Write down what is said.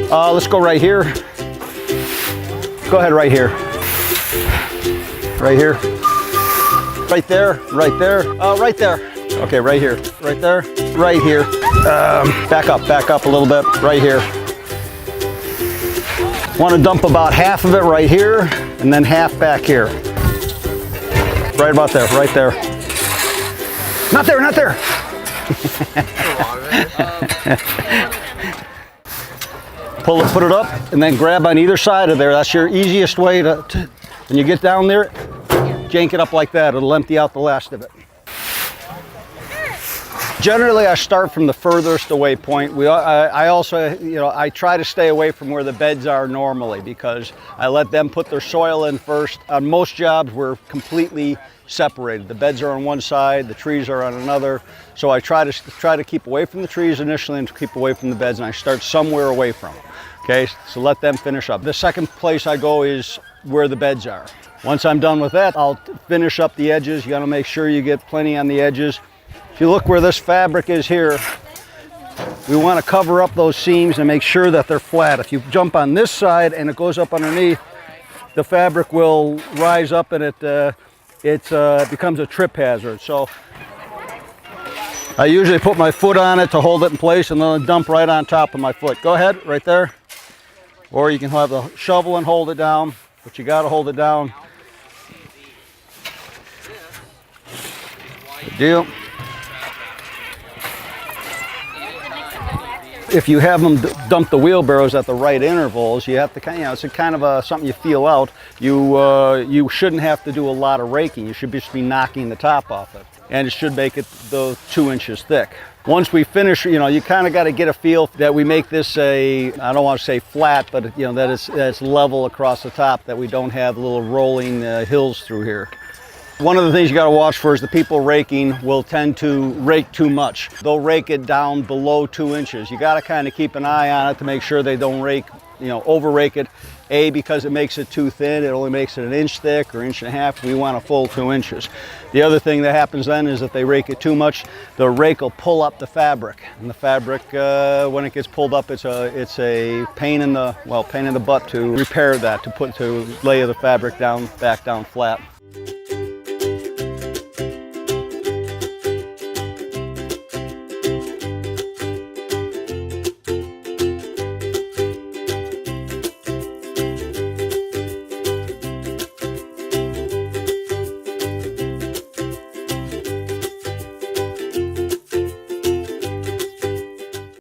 Let's go right here. Go ahead right here. Right here. Right there, right there, right there. Okay, right here, right there, right here. Back up a little bit, right here. Want to dump about half of it right here, and then half back here. Right about there, right there. Not there, not there. Put it up, and then grab on either side of there. That's your easiest way to when you get down there, jank it up like that. It'll empty out the last of it. Generally, I start from the furthest away point. I also, I try to stay away from where the beds are normally because I let them put their soil in first. On most jobs, we're completely separated. The beds are on one side, the trees are on another. So I try to keep away from the trees initially and to keep away from the beds, and I start somewhere away from them. Okay, so let them finish up. The second place I go is where the beds are. Once I'm done with that, I'll finish up the edges. You gotta make sure you get plenty on the edges. If you look where this fabric is here, we want to cover up those seams and make sure that they're flat. If you jump on this side and it goes up underneath, the fabric will rise up and it becomes a trip hazard. So I usually put my foot on it to hold it in place and then dump right on top of my foot. Go ahead, right there. Or you can have the shovel and hold it down, but you got to hold it down. Good deal. If you have them dump the wheelbarrows at the right intervals, you have to it's a kind of something you feel out. You shouldn't have to do a lot of raking. You should just be knocking the top off it, and it should make it 2 inches thick. Once we finish, you kind of got to get a feel that we make this I don't want to say flat, but that it's level across the top, that we don't have little rolling hills through here. One of the things you got to watch for is the people raking will tend to rake too much. They'll rake it down below 2 inches. You got to kind of keep an eye on it to make sure they don't over rake it. A, because it makes it too thin, it only makes it 1 inch thick or 1.5 inches. We want a full 2 inches. The other thing that happens then is if they rake it too much, the rake will pull up the fabric. And the fabric, when it gets pulled up, it's a pain in the butt to repair that, to lay the fabric back down flat.